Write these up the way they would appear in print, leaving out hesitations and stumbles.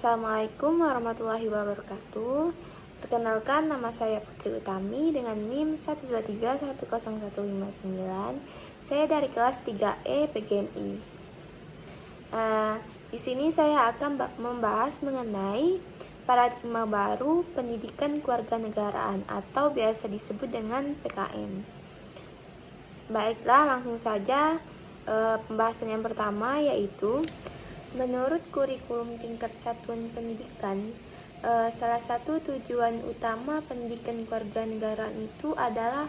Assalamualaikum warahmatullahi wabarakatuh. Perkenalkan, nama saya Putri Utami dengan NIM 1231059. Saya dari kelas 3E PGMI. Di sini saya akan membahas mengenai paradigma baru pendidikan kewarganegaraan atau biasa disebut dengan PKN. Baiklah, langsung saja pembahasan yang pertama, yaitu menurut kurikulum tingkat satuan pendidikan, salah satu tujuan utama pendidikan kewarganegaraan itu adalah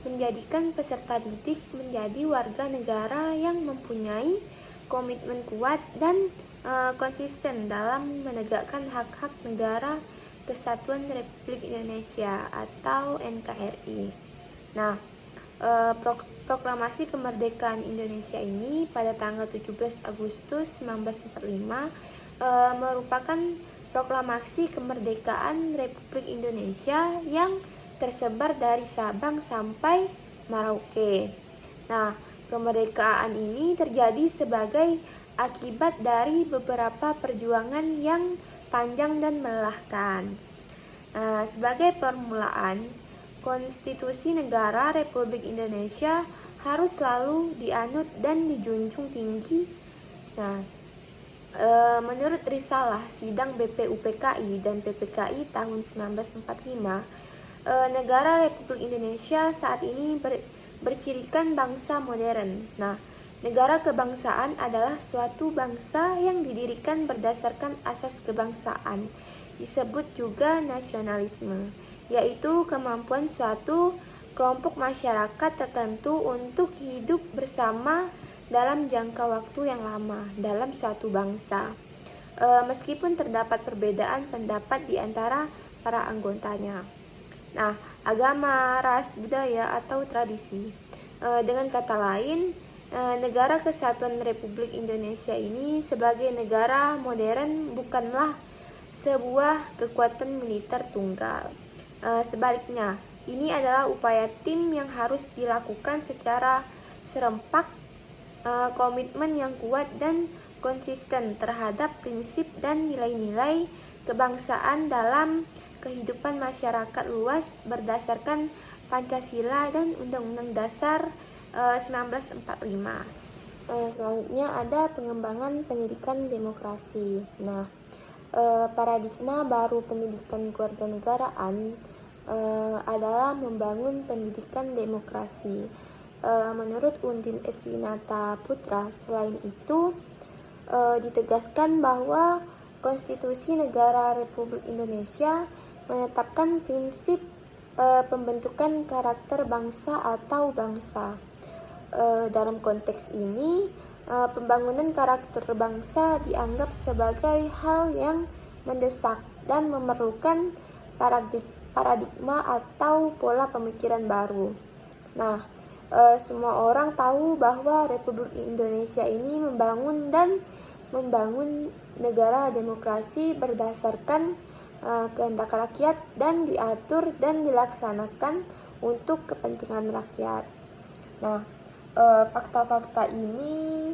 menjadikan peserta didik menjadi warga negara yang mempunyai komitmen kuat dan konsisten dalam menegakkan hak-hak negara Kesatuan Republik Indonesia atau NKRI. Nah, Proklamasi Kemerdekaan Indonesia ini pada tanggal 17 Agustus 1945 merupakan proklamasi kemerdekaan Republik Indonesia yang tersebar dari Sabang sampai Merauke. Nah, kemerdekaan ini terjadi sebagai akibat dari beberapa perjuangan yang panjang dan melelahkan. Sebagai permulaan, Konstitusi Negara Republik Indonesia harus selalu dianut dan dijunjung tinggi. Nah, menurut risalah Sidang BPUPKI dan PPKI tahun 1945, negara Republik Indonesia saat ini bercirikan bangsa modern. Nah, negara kebangsaan adalah suatu bangsa yang didirikan berdasarkan asas kebangsaan, disebut juga nasionalisme, yaitu kemampuan suatu kelompok masyarakat tertentu untuk hidup bersama dalam jangka waktu yang lama dalam suatu bangsa, meskipun terdapat perbedaan pendapat di antara para anggotanya. Nah, agama, ras, budaya, atau tradisi. Dengan kata lain, negara Kesatuan Republik Indonesia ini sebagai negara modern bukanlah sebuah kekuatan militer tunggal. Sebaliknya, ini adalah upaya tim yang harus dilakukan secara serempak, komitmen yang kuat dan konsisten terhadap prinsip dan nilai-nilai kebangsaan dalam kehidupan masyarakat luas berdasarkan Pancasila dan Undang-Undang Dasar 1945. Selanjutnya ada pengembangan pendidikan demokrasi. Nah, paradigma baru pendidikan kewarganegaraan adalah membangun pendidikan demokrasi. Menurut Undin Eswinata Putra, selain itu ditegaskan bahwa Konstitusi Negara Republik Indonesia menetapkan prinsip pembentukan karakter bangsa atau bangsa. Dalam konteks ini, pembangunan karakter bangsa dianggap sebagai hal yang mendesak dan memerlukan paradigma atau pola pemikiran baru. Nah, semua orang tahu bahwa Republik Indonesia ini membangun negara demokrasi berdasarkan kehendak rakyat dan diatur dan dilaksanakan untuk kepentingan rakyat. Nah, fakta-fakta ini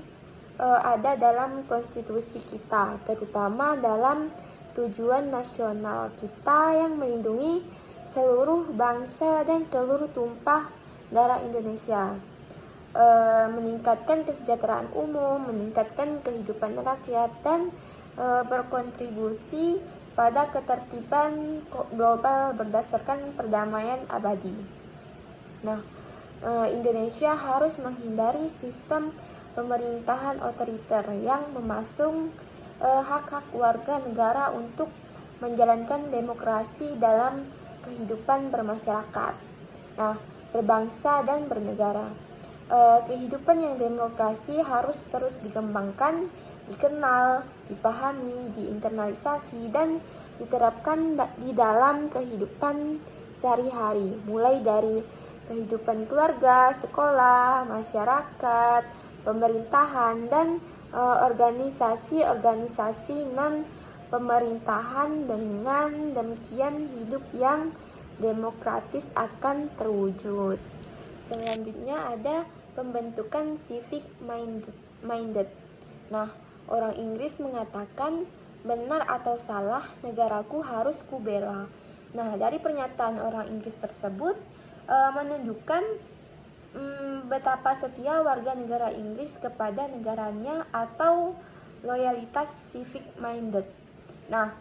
ada dalam konstitusi kita, terutama dalam tujuan nasional kita yang melindungi seluruh bangsa dan seluruh tumpah darah Indonesia, meningkatkan kesejahteraan umum, meningkatkan kehidupan rakyat, dan berkontribusi pada ketertiban global berdasarkan perdamaian abadi. Nah, Indonesia harus menghindari sistem pemerintahan otoriter yang memasung hak-hak warga negara untuk menjalankan demokrasi dalam kehidupan bermasyarakat, berbangsa dan bernegara. Kehidupan yang demokrasi harus terus dikembangkan, dikenal, dipahami, diinternalisasi, dan diterapkan di dalam kehidupan sehari-hari, mulai dari kehidupan keluarga, sekolah, masyarakat, pemerintahan, dan organisasi-organisasi non-pemerintahan. Dengan demikian hidup yang demokratis akan terwujud. Selanjutnya ada pembentukan civic minded. Nah, orang Inggris mengatakan benar atau salah, negaraku harus kubela. Nah, dari pernyataan orang Inggris tersebut menunjukkan betapa setia warga negara Inggris kepada negaranya atau loyalitas civic minded. Nah,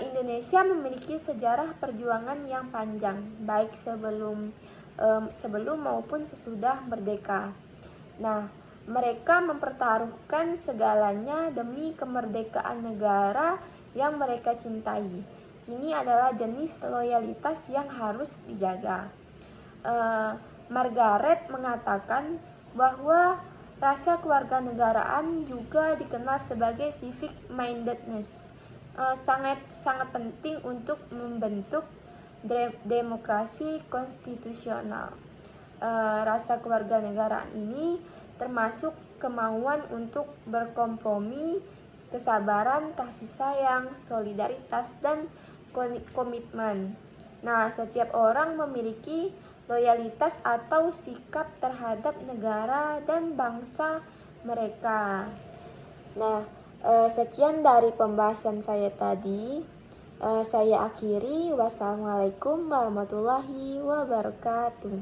Indonesia memiliki sejarah perjuangan yang panjang, baik sebelum maupun sesudah merdeka. Nah, mereka mempertaruhkan segalanya demi kemerdekaan negara yang mereka cintai. Ini adalah jenis loyalitas yang harus dijaga. Margaret mengatakan bahwa rasa kewarganegaraan juga dikenal sebagai civic mindedness. Sangat penting untuk membentuk demokrasi konstitusional. Rasa kewarganegaraan ini termasuk kemauan untuk berkompromi, kesabaran, kasih sayang, solidaritas, dan komitmen. Nah, setiap orang memiliki loyalitas atau sikap terhadap negara dan bangsa mereka. Nah, sekian dari pembahasan saya tadi. Saya akhiri. Wassalamualaikum warahmatullahi wabarakatuh.